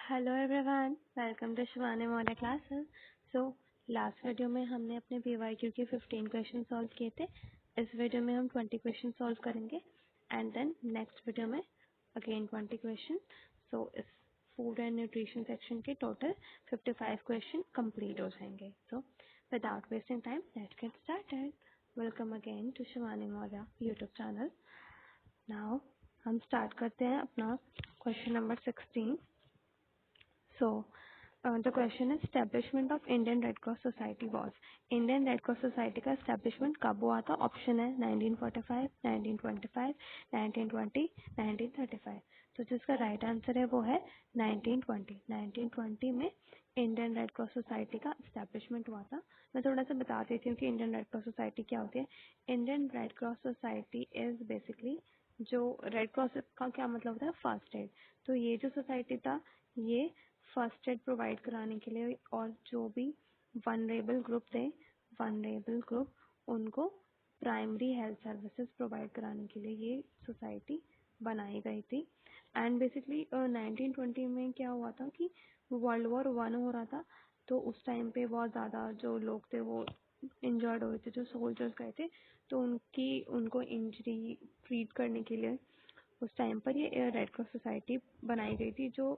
Hello everyone, welcome to Shivani model classes. So last video में हमने अपने PYQ के 15 क्वेश्चन सॉल्व किए थे। इस वीडियो में हम 20 क्वेश्चन सॉल्व करेंगे एंड देन नेक्स्ट वीडियो में अगेन 20 क्वेश्चन। सो इस फूड एंड न्यूट्रिशन सेक्शन के टोटल 55 क्वेश्चन कंप्लीट हो जाएंगे। So without wasting time let's get started. Welcome again to Shivani model YouTube channel. Now हम start करते हैं अपना question number 16। So, the question is establishment of Indian Red Cross Society was. Indian Red Cross Society का establishment कब हुआ था? Option है 1945, 1925, 1920, 1935। तो जिसका राइट आंसर है वो है 1920। 1920 में इंडियन रेड क्रॉस सोसाइटी का एस्टेब्लिशमेंट हुआ था। मैं थोड़ा सा बता देती हूँ कि इंडियन रेड क्रॉस सोसाइटी क्या होती है। Indian red cross society is basically, जो रेड क्रॉस का क्या मतलब होता है? First aid. तो ये जो सोसाइटी था ये फर्स्ट एड प्रोवाइड कराने के लिए और जो भी वनरेबल ग्रुप थे, वनरेबल ग्रुप उनको प्राइमरी हेल्थ सर्विसेज प्रोवाइड कराने के लिए ये सोसाइटी बनाई गई थी। एंड बेसिकली 1920 में क्या हुआ था कि वर्ल्ड वॉर 1 हो रहा था। तो उस टाइम पे बहुत ज़्यादा जो लोग थे वो इंजर्ड हुए थे, जो सोल्जर्स गए थे, तो उनको इंजरी ट्रीट करने के लिए उस टाइम पर ये रेड क्रॉस सोसाइटी बनाई गई थी, जो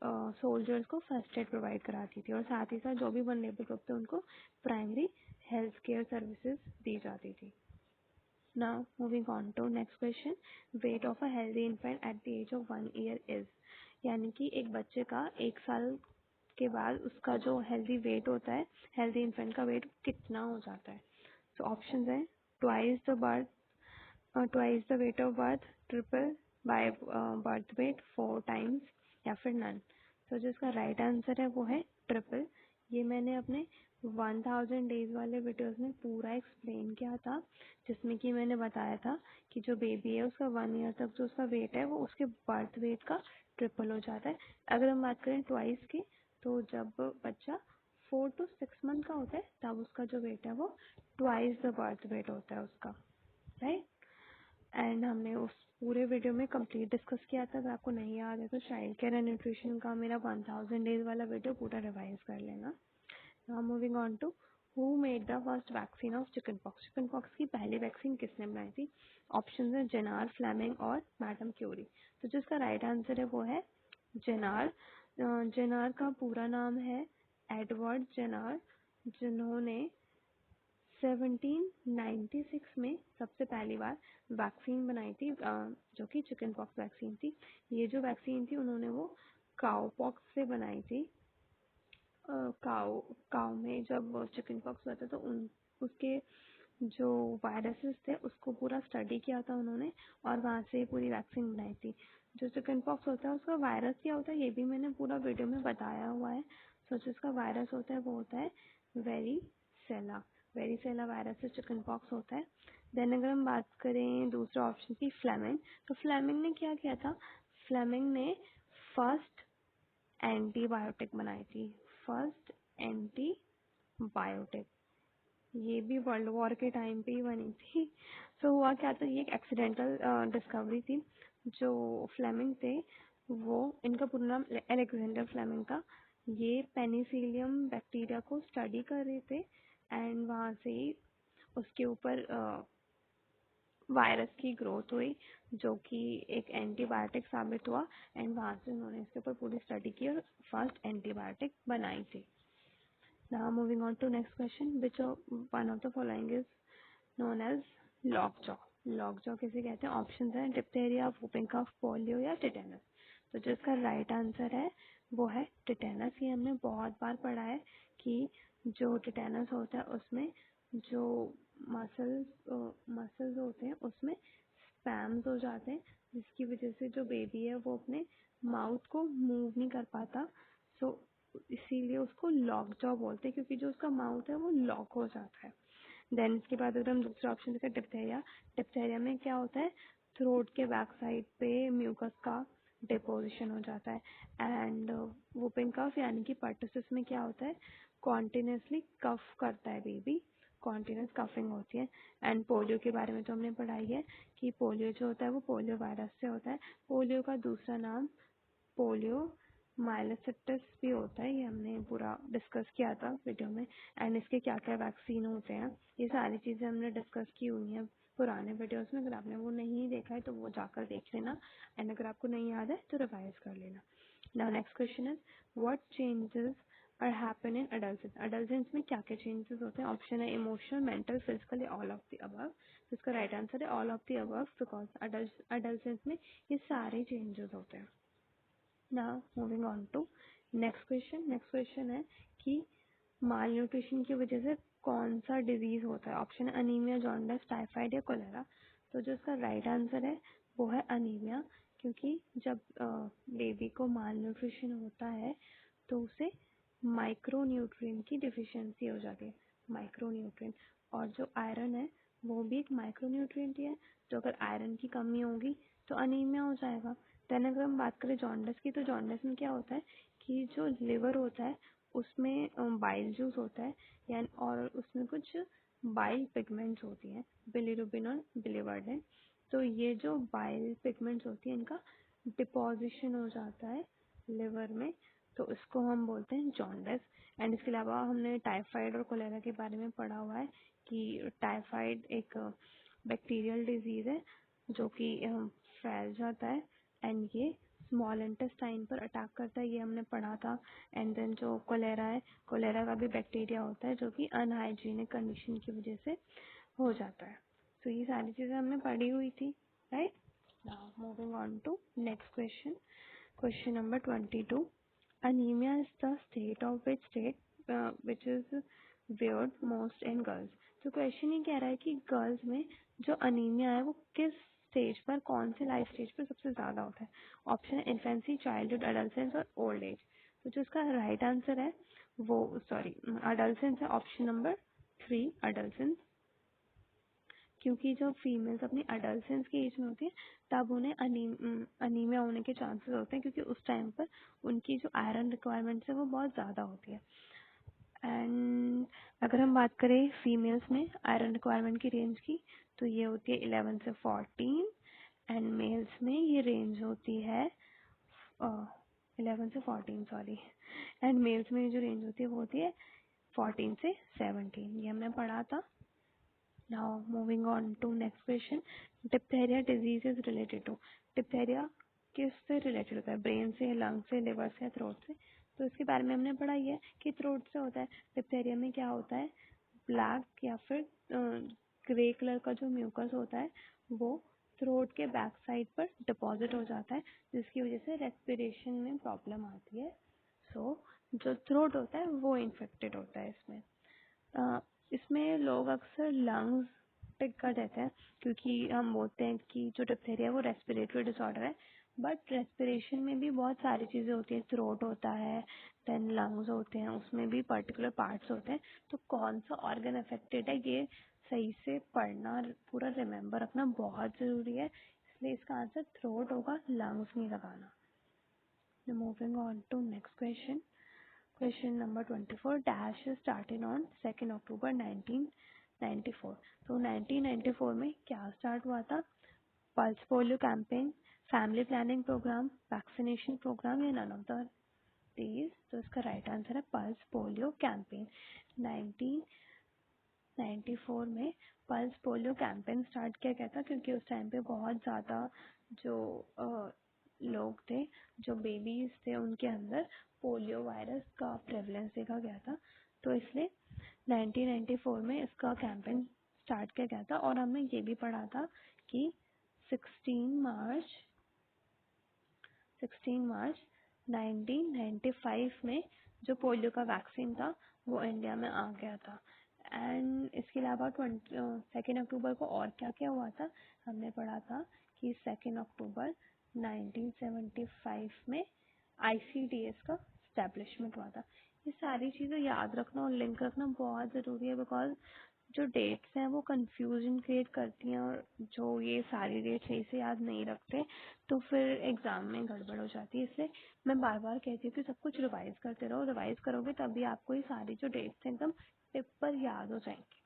सोल्जर्स को फर्स्ट एड प्रोवाइड कराती थी और साथ ही साथ जो भी वनरेबल ग्रुप थे उनको प्राइमरी हेल्थ केयर सर्विसेज दी जाती थी। Now moving on to next question, weight of a healthy infant at the age of 1 year is. यानी कि एक बच्चे का 1 साल के बाद उसका जो हेल्दी वेट होता है, हेल्दी इन्फेंट का वेट कितना हो जाता है? सो ऑप्शन है twice the birth, twice the weight of birth, triple by birth weight, 4 times, या फिर नन। तो जिसका राइट आंसर है वो है ट्रिपल। ये मैंने अपने 1000 डेज वाले वीडियोस में पूरा एक्सप्लेन किया था, जिसमें कि मैंने बताया था कि जो बेबी है उसका 1 ईयर तक जो उसका वेट है वो उसके बर्थ वेट का ट्रिपल हो जाता है। अगर हम बात करें ट्वाइस की, तो जब बच्चा 4 to 6 मंथ का होता है तब उसका जो वेट है वो ट्वाइस द बर्थ वेट होता है उसका, राइट। एंड हमने उस पूरे वीडियो में कंप्लीट डिस्कस किया था। अगर आपको नहीं याद है तो चाइल्ड केयर एंड न्यूट्रिशन का मेरा 1000 डेज वाला वीडियो पूरा रिवाइज कर लेना। Now moving on to who made the first vaccine of chicken pox. Chicken pox की पहली वैक्सीन किसने बनाई थी? ऑप्शन है जेनार, फ्लेमिंग और मैडम क्यूरी। तो जिसका राइट आंसर है वो है जेनार। जेनार का पूरा नाम है एडवर्ड जेनार, जिन्होंने 1796 में सबसे पहली बार वैक्सीन बनाई थी, जो कि चिकन पॉक्स वैक्सीन थी। ये जो वैक्सीन थी उन्होंने वो काउ पॉक्स से बनाई थी। काउ काउ में जब चिकन पॉक्स हुआ था तो उसके जो वायरसेस थे उसको पूरा स्टडी किया था उन्होंने और वहाँ से पूरी वैक्सीन बनाई थी। जो चिकन पॉक्स होता है उसका वायरस क्या होता है ये भी मैंने पूरा वीडियो में बताया हुआ है। सो जिसका वायरस होता है वो होता है वेरीसेला। वेरीसेला वायरस से चिकन पॉक्स होता है। देन अगर हम बात करें दूसरा ऑप्शन की फ्लेमिंग, तो फ्लेमिंग ने क्या किया था? फ्लेमिंग ने फर्स्ट एंटीबायोटिक बनाई थी, फर्स्ट एंटीबायोटिक। ये भी वर्ल्ड वॉर के टाइम पे ही बनी थी। सो हुआ क्या था, ये एक एक्सीडेंटल डिस्कवरी थी। जो फ्लेमिंग थे वो, इनका पूरा नाम अलेक्जेंडर फ्लेमिंग था। ये पेनिसिलियम बैक्टीरिया को स्टडी कर रहे थे एंड वहाँ से ही उसके ऊपर वायरस की ग्रोथ हुई, जो कि एक एंटीबायोटिक साबित हुआ एंड वहाँ से उन्होंने इसके ऊपर पूरी स्टडी की और फर्स्ट एंटीबायोटिक बनाई थी। Now moving on to next question, which one of the following is known as lockjaw? lockjaw किसे कहते हैं? ऑप्शन है डिप्थेरिया, whooping cough, पोलियो या टिटेनस। तो जिसका राइट आंसर है वो है टिटेनस। ये हमने बहुत बार पढ़ा है कि जो टिटेनस होता है उसमें जो मसल्स होते हैं उसमें स्पैम्स हो जाते हैं, जिसकी वजह से जो बेबी है वो अपने माउथ को मूव नहीं कर पाता। सो इसीलिए उसको लॉक जॉ बोलते हैं, क्योंकि जो उसका माउथ है वो लॉक हो जाता है। देन इसके बाद अगर हम दूसरा ऑप्शन देखें डिप्थेरिया, डिप्थेरिया में क्या होता है? थ्रोट के बैक साइड पे म्यूकस का डिपोजिशन हो जाता है। एंड वुपिंग कफ यानी कि पर्टुसिस में क्या होता है? कॉन्टिन्यूसली कफ करता है बेबी, कॉन्टिन्यूस कफिंग होती है। एंड पोलियो के बारे में तो हमने पढ़ाई है कि पोलियो जो होता है वो पोलियो वायरस से होता है। पोलियो का दूसरा नाम पोलियो माइलोसिटिस भी होता है, ये हमने पूरा डिस्कस किया था वीडियो में, एंड इसके क्या क्या वैक्सीन होते हैं, ये सारी चीज़ें हमने डिस्कस की हुई हैं पुराने वीडियोस में। अगर आपने वो नहीं देखा है तो वो जाकर देख लेना, एंड अगर आपको नहीं याद है तो रिवाइज कर लेना। Now next question is what changes are happen in adult. Adult में क्या क्या चेंजेस होते हैं? ऑप्शन है emotional, mental, physically, all of the above. तो इसका राइट आंसर है all of the above, because adult में ये सारे चेंजेस होते हैं। Now moving on to next question. Next question है कि माल न्यूट्रिशन की वजह से कौन सा डिजीज होता है? ऑप्शन अनीमिया, जॉन्डिस, टाइफाइड या कोलेरा। तो जो इसका राइट आंसर है वो है अनीमिया, क्योंकि जब बेबी को माल न्यूट्रिशन होता है तो उसे माइक्रो न्यूट्रिएंट की डिफिशियंसी हो जाती है। माइक्रो न्यूट्रिएंट, और जो आयरन है वो भी एक माइक्रो न्यूट्रिएंट ही है, तो अगर आयरन की कमी होगी तो अनीमिया हो जाएगा। देन अगर हम बात करें जॉन्डिस की, तो जॉन्डिस में क्या होता है कि जो लिवर होता है उसमें बाइल जूस होता है, यानी और उसमें कुछ बाइल पिगमेंट्स होती हैं, बिलिरुबिन और बिलिवर्डिन। तो ये जो बाइल पिगमेंट्स होती हैं इनका डिपोजिशन हो जाता है लिवर में, तो इसको हम बोलते हैं जॉन्डिस। एंड इसके अलावा हमने टाइफाइड और कोलेरा के बारे में पढ़ा हुआ है कि टाइफाइड एक बैक्टीरियल डिजीज है जो कि फैल जाता है, एंड ये स्मॉल इंटेस्टाइन पर अटैक करता है, ये हमने पढ़ा था। एंड देन जो कोलेरा है, कोलेरा का भी बैक्टीरिया होता है जो कि अनहाइजीनिक कंडीशन की वजह से हो जाता है। तो ये सारी चीज़ें हमने पढ़ी हुई थी, right. Now moving on to next question, question number 22। Anaemia is the state of which is weird most in girls. तो क्वेश्चन ये कह रहा है कि गर्ल्स में जो अनीमिया है वो किस स्टेज पर, कौन से लाइफ स्टेज पर सबसे ज़्यादा होता है? ऑप्शन है इन्फेंसी, चाइल्डहुड, अडल्सेंस और ओल्ड एज। तो जो इसका राइट आंसर है वो अडल्सेंस है, ऑप्शन नंबर 3 अडल्सेंस। क्योंकि जब फीमेल्स अपनी अडल्सेंस की एज में होती है तब उन्हें अनीमिया होने के चांसेस होते हैं, क्योंकि उस टाइम पर उनकी जो आयरन रिक्वायरमेंट्स है वो बहुत ज़्यादा होती है। एंड अगर हम बात करें फीमेल्स में आयरन रिक्वायरमेंट की रेंज की, तो ये होती है 11 से 14, एंड मेल्स में ये रेंज होती है 11 से 14, सॉरी, एंड मेल्स में जो रेंज होती है वो होती है 14 से 17, ये हमने पढ़ा था। Now moving on to next question. Diphtheria disease is related to. Diphtheria किससे रिलेटेड होता है? ब्रेन से, लंग से, लिवर से, थ्रोट से? तो इसके बारे में हमने पढ़ा ही है कि थ्रोट से होता है। डिप्थेरिया में क्या होता है, ब्लैक या फिर ग्रे कलर का जो म्यूकस होता है वो थ्रोट के बैक साइड पर डिपॉजिट हो जाता है, जिसकी वजह से रेस्पिरेशन में प्रॉब्लम आती है। सो जो थ्रोट होता है वो इन्फेक्टेड होता है इसमें। इसमें लोग अक्सर लंग्स टिक कर देते हैं, क्योंकि हम बोलते हैं कि जो डिप्थेरिया है वो रेस्पिरेटरी डिसऑर्डर है, बट रेस्पिरेशन में भी बहुत सारी चीज़ें होती हैं। थ्रोट होता है, देन लंग्स होते हैं, उसमें भी पर्टिकुलर पार्ट्स होते हैं। तो कौन सा ऑर्गन अफेक्टेड है ये सही से पढ़ना, पूरा रिमेम्बर रखना बहुत ज़रूरी है, इसलिए इसका आंसर थ्रोट होगा, लंग्स नहीं लगाना। Moving on to next question, question number 24। Dash started on 2 October 1994। तो 1994 में क्या स्टार्ट हुआ था? Pulse polio campaign, family planning programme, vaccination programme या नन ऑफ द दीज। तो इसका राइट आंसर है पल्स पोलियो कैंपेन। 1994 में पल्स पोलियो कैंपेन स्टार्ट किया गया था, क्योंकि उस टाइम पे बहुत ज़्यादा जो लोग थे, जो बेबीज थे, उनके अंदर पोलियो वायरस का प्रेवलेंस देखा गया था। तो इसलिए 1994 में इसका कैंपेन स्टार्ट किया गया था। और हमने ये भी पढ़ा था कि 16 मार्च 1995 में जो पोलियो का वैक्सीन था वो इंडिया में आ गया था। एंड इसके अलावा 2 अक्टूबर को और क्या क्या हुआ था? हमने पढ़ा था कि 2 अक्टूबर 1975 में ICDS का स्टैब्लिशमेंट हुआ था। ये सारी चीज़ें याद रखना और लिंक रखना बहुत ज़रूरी है, बिकॉज जो डेट्स हैं वो कंफ्यूजन क्रिएट करती हैं, और जो ये सारी डेट्स सही से याद नहीं रखते तो फिर एग्ज़ाम में गड़बड़ हो जाती है। इसलिए मैं बार बार कहती हूँ कि सब कुछ रिवाइज करते रहो, रिवाइज करोगे तभी आपको ये सारी जो डेट्स हैं एकदम टिप पर याद हो जाएंगी।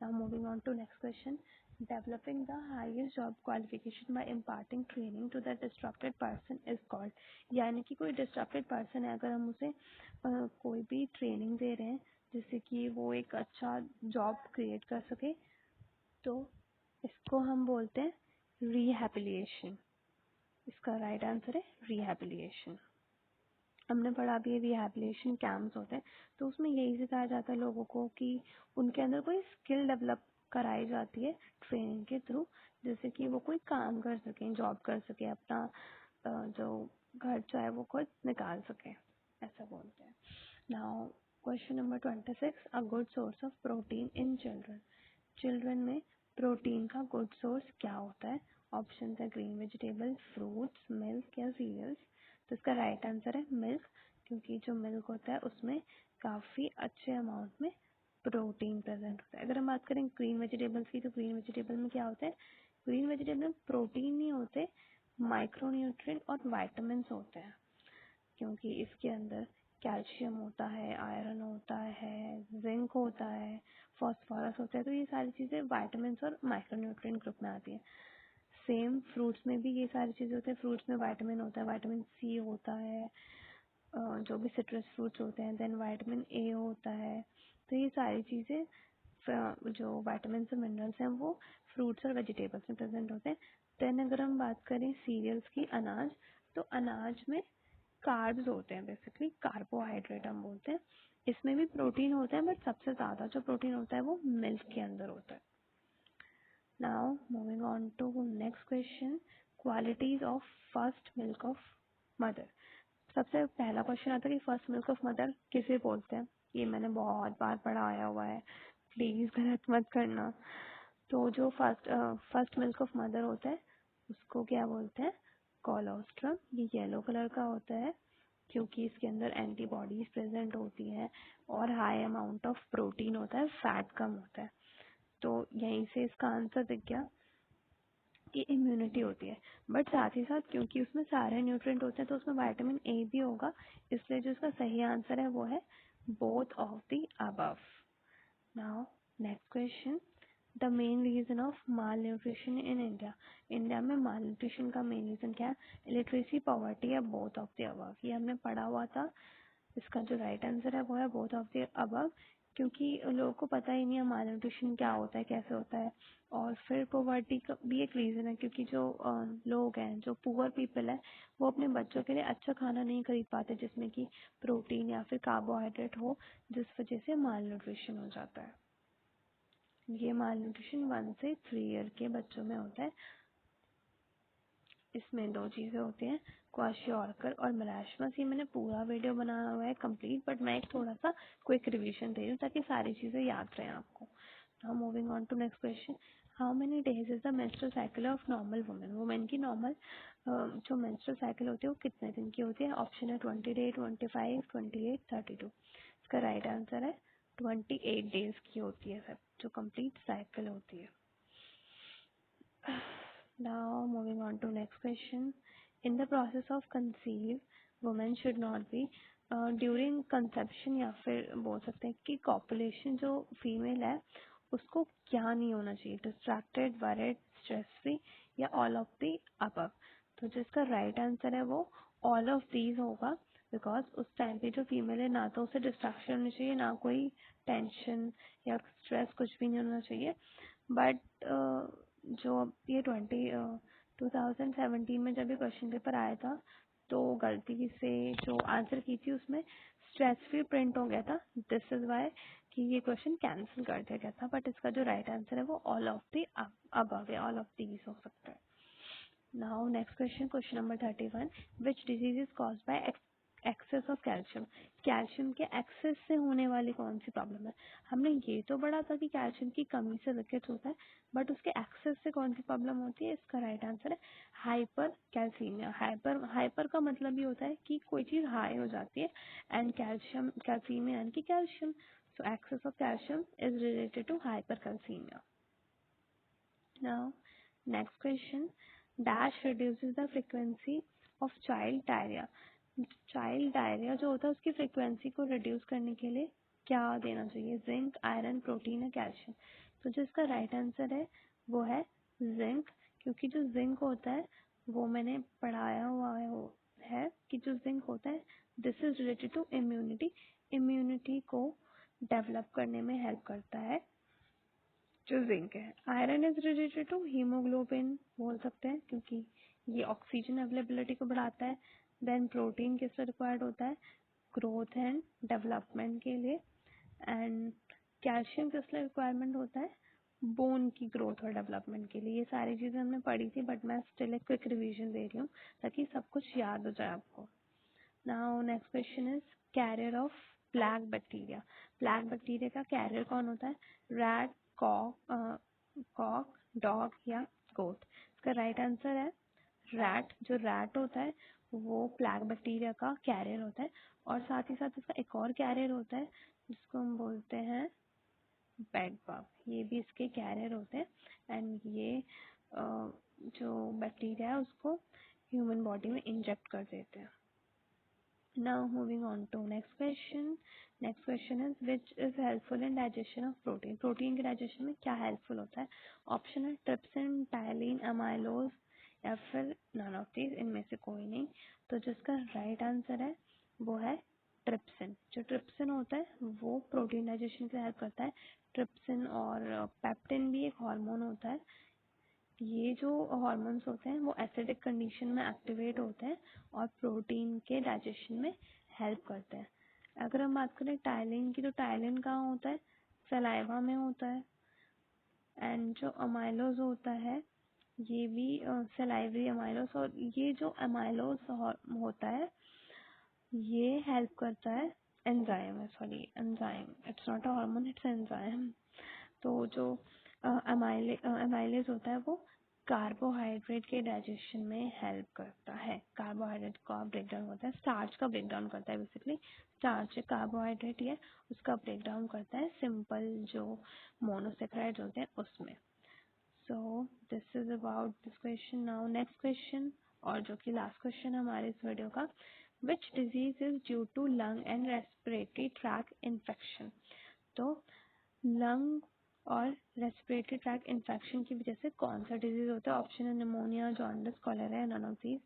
Now moving on to next question, developing the highest job qualification by imparting training to the distracted person is called. यानी कि कोई डिस्ट्रक्टेड पर्सन है, अगर हम उसे कोई भी ट्रेनिंग दे रहे हैं जिससे कि वो एक अच्छा जॉब क्रिएट कर सके, तो इसको हम बोलते हैं रिहैबिलिएशन। इसका राइट आंसर है रिहैबिलिएशन। हमने पढ़ा भी है रिहैबिलिटेशन कैंप्स होते हैं, तो उसमें यही सिखाया जाता है लोगों को कि उनके अंदर कोई स्किल डेवलप कराई जाती है ट्रेनिंग के थ्रू, जिससे कि वो कोई काम कर सकें, जॉब कर सके, अपना जो घर चाहे वो खुद निकाल सके, ऐसा बोलते हैं। Now question number 26, a good source of protein in children. Children में प्रोटीन का गुड सोर्स क्या होता है? ऑप्शन है ग्रीन वेजिटेबल, फ्रूट्स, मिल्क या सीरियल्स। तो इसका राइट आंसर है मिल्क, क्योंकि जो मिल्क होता है उसमें काफ़ी अच्छे अमाउंट में प्रोटीन प्रेजेंट होता है। अगर हम बात करें ग्रीन वेजिटेबल्स की, तो ग्रीन वेजिटेबल में क्या होता है? ग्रीन वेजिटेबल में प्रोटीन नहीं होते, माइक्रोन्यूट्रिएंट और वाइटामिन होते हैं, क्योंकि इसके अंदर कैल्शियम होता है, आयरन होता है, जिंक होता है, फॉस्फोरस होता है। तो ये सारी चीज़ें वाइटामिन और माइक्रोन्यूट्रिएंट ग्रुप में आती है। सेम फ्रूट्स में भी ये सारी चीज़ें होती है। फ्रूट्स में विटामिन होता है, विटामिन सी होता है, जो भी सिट्रस फ्रूट्स होते हैं, देन विटामिन ए होता है। तो ये सारी चीज़ें जो विटामिन और मिनरल्स हैं वो फ्रूट्स और वेजिटेबल्स में प्रेजेंट होते हैं। देन अगर हम बात करें सीरियल्स की, अनाज, तो अनाज में कार्ब्स होते हैं, बेसिकली कार्बोहाइड्रेट हम बोलते हैं। इसमें भी प्रोटीन होता है, बट सबसे ज़्यादा जो प्रोटीन होता है वो मिल्क के अंदर होता है। Now moving on to next question, qualities of first milk of mother। सबसे पहला क्वेश्चन आता है कि फर्स्ट मिल्क ऑफ मदर किसे बोलते हैं? ये मैंने बहुत बार पढ़ाया हुआ है, प्लीज गलत मत करना। तो जो फर्स्ट मिल्क ऑफ मदर होता है उसको क्या बोलते हैं? कोलोस्ट्रम। ये येलो कलर का होता है क्योंकि इसके अंदर एंटीबॉडीज प्रेजेंट होती हैं और हाई अमाउंट ऑफ प्रोटीन होता है, फैट कम होता है। तो यहीं से इसका आंसर दिख गया कि इम्यूनिटी होती है। बट साथ ही साथ क्योंकि उसमें सारे न्यूट्रिएंट होते हैं तो उसमें विटामिन ए भी होगा, इसलिए जो इसका सही आंसर है वो है both of the above. Now next question, the main reason of malnutrition in India. India में माल न्यूट्रिशन का मेन रीजन क्या है? लिटरेसी, पॉवर्टी या बोथ ऑफ द अबव। ये हमने पढ़ा हुआ था। इसका जो राइट आंसर है वो है बोथ ऑफ द अबव, क्योंकि लोगों को पता ही नहीं है माल न्यूट्रिशन क्या होता है, कैसे होता है। और फिर पॉवर्टी का भी एक रीज़न है, क्योंकि जो लोग हैं, जो पुअर पीपल है, वो अपने बच्चों के लिए अच्छा खाना नहीं खरीद पाते जिसमें कि प्रोटीन या फिर कार्बोहाइड्रेट हो, जिस वजह से माल न्यूट्रिशन हो जाता है। ये माल न्यूट्रिशन 1 से 3 ईयर के बच्चों में होता है। इसमें दो चीज़ें होती हैं, क्वाशियोरकर और मराशमस। ये मैंने पूरा वीडियो बनाया हुआ है कंप्लीट, बट मैं एक थोड़ा सा क्विक रिवीजन दे रही हूँ ताकि सारी चीज़ें याद रहें आपको। Now moving on to next question, how many days is the menstrual cycle of normal women. Women की नॉर्मल जो मेंस्ट्रुअल साइकिल होती है वो कितने दिन की होती है? ऑप्शन है 20 डे, 25, 28, 32। इसका राइट आंसर है 28 डेज की होती है सब, जो कंप्लीट साइकिल होती है। Now moving on to next question. In the process of conceive, women should not be during conception, या फिर बोल सकते हैं कि copulation जो फीमेल है उसको क्या नहीं होना चाहिए? डिस्ट्रैक्टेड, वरीड, स्ट्रेस फ्री या ऑल ऑफ दी अबव। तो जिसका राइट आंसर है वो ऑल ऑफ दीज होगा, बिकॉज उस टाइम पे जो फीमेल है ना तो उसे डिस्ट्रैक्शन होनी चाहिए, ना कोई टेंशन या स्ट्रेस, कुछ भी नहीं होना चाहिए। बट जो ये 2017 में जब ये क्वेश्चन पेपर आया था तो गलती से जो आंसर की थी उसमें स्ट्रेस फ्री प्रिंट हो गया था, दिस इज वाई कि ये क्वेश्चन कैंसिल कर दिया गया था। बट इसका जो राइट आंसर है वो ऑल ऑफ दी अबव या ऑल ऑफ दीज हो सकता है। Now next question, question number 31, which disease is caused by access of calcium. Calcium के एक्सेस से होने वाली कौन सी प्रॉब्लम है? हमने ये तो पढ़ा था कि कैल्शियम की कमी से रिकेट्स होता है, बट उसके एक्सेस से कौन सी प्रॉब्लम होती है? इसका राइट आंसर है हाइपर कैल्सीमिया। हाइपर का मतलब ये होता है कि कोई चीज़ हाई हो जाती है, एंड कैल्सीमिया यानी कि calcium. So excess of calcium is related to hypercalcaemia. Now, next question. Dash reduces the frequency of child diarrhea. Child diarrhoea जो होता है उसकी फ्रीक्वेंसी को रिड्यूस करने के लिए क्या देना चाहिए? जिंक, आयरन, प्रोटीन या कैल्शियम। तो जिसका राइट आंसर है वो है जिंक, क्योंकि जो जिंक होता है वो मैंने पढ़ाया हुआ है कि जो जिंक होता है this is related to immunity, immunity को डेवलप करने में हेल्प करता है जो जिंक है। Iron is related to haemoglobin बोल सकते हैं, क्योंकि ये ऑक्सीजन अवेलेबिलिटी को बढ़ाता है। देन प्रोटीन किस रिक्वायर्ड होता है, ग्रोथ एंड डेवलपमेंट के लिए। एंड कैल्शियम किस लिए रिक्वायरमेंट होता है, बोन की ग्रोथ और डेवलपमेंट के लिए। ये सारी चीजें हमने पढ़ी थी, बट मैं स्टिल एक क्विक रिवीजन दे रही हूँ ताकि सब कुछ याद हो जाए आपको। Now next question is carrier of plague bacteria. Plague bacteria का कैरियर कौन होता है, रैट, कॉक, डॉग या गोट। इसका राइट आंसर है रैट। जो रैट होता है वो प्लैग बैक्टीरिया का कैरियर होता है, और साथ ही साथ इसका एक और कैरियर होता है जिसको हम बोलते हैं बेड बग, ये भी इसके कैरियर होते हैं। एंड ये जो बैक्टीरिया है उसको ह्यूमन बॉडी में इंजेक्ट कर देते हैं। Now moving on to next question. Next question is which is helpful in digestion of protein. Protein के digestion में क्या helpful होता है? Option है trypsin, tyline, amylose या फिर none of these, इनमें से कोई नहीं। तो जिसका right answer है वो है trypsin। जो trypsin होता है वो protein digestion के लिए help करता है। trypsin और peptin भी एक hormone होता है। ये जो हॉर्मोन्स होते हैं वो एसिडिक कंडीशन में एक्टिवेट होते हैं और प्रोटीन के डाइजेशन में हेल्प करते हैं। अगर हम बात करें टाइलिन की, तो टाइलिन कहाँ होता है, सलाइवा में होता है। एंड जो अमाइलोज होता है ये भी सलाइवरी अमाइलोज, और ये जो अमाइलोज होता है ये हेल्प करता है enzyme, sorry enzyme, it's not a hormone, it's enzyme. तो जो अमाइलेज होता है वो कार्बोहाइड्रेट के डाइजेशन में हेल्प करता है। कार्बोहाइड्रेट का ब्रेकडाउन होता है, स्टार्च का ब्रेकडाउन करता है। बेसिकली स्टार्च कार्बोहाइड्रेट ही है, उसका ब्रेकडाउन करता है सिंपल जो मोनोसेक्राइड्स होते हैं उसमें। So this is about this question. Now next question, और जो कि लास्ट क्वेश्चन है हमारे इस वीडियो का, which disease is due to lung and respiratory tract infection. तो लंग और रेस्पिरेटरी ट्रैक इन्फेक्शन की वजह से कौन सा डिजीज होता है? ऑप्शन है निमोनिया, जॉन्डिस, कॉलेरा या नन ऑफ दीज।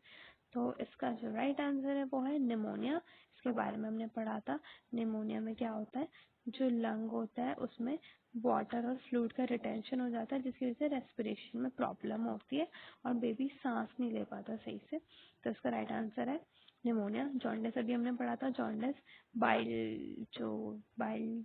तो इसका जो राइट आंसर है वो है निमोनिया। इसके बारे में हमने पढ़ा था। निमोनिया में क्या होता है, जो लंग होता है उसमें वाटर और फ्लूइड का रिटेंशन हो जाता है, जिसकी वजह से रेस्पिरेशन में प्रॉब्लम होती है और बेबी सांस नहीं ले पाता सही से। तो इसका राइट आंसर है निमोनिया। जॉन्डिस अभी हमने पढ़ा था, जॉन्डिस बाइल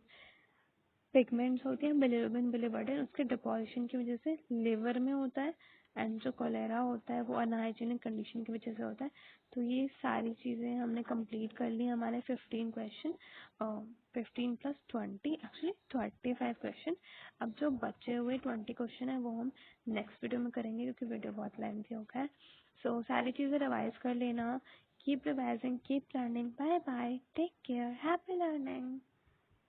पिगमेंट्स होती हैं, बिलिरुबिन, बिलिवर्डिन, उसके डिपोजिशन की वजह से लिवर में होता है। एंड जो कोलेरा होता है वो अनहाइजीनिक कंडीशन की वजह से होता है। तो ये सारी चीज़ें हमने कंप्लीट कर ली, हमारे 15 क्वेश्चन, 15 प्लस 20, एक्चुअली 35 क्वेश्चन। अब जो बचे हुए 20 क्वेश्चन है वो हम नेक्स्ट वीडियो में करेंगे, क्योंकि वीडियो बहुत लेंथी हो गया है। सो सारी चीज़ें रिवाइज कर लेना। Keep revising, keep learning. Bye bye, take care, happy learning.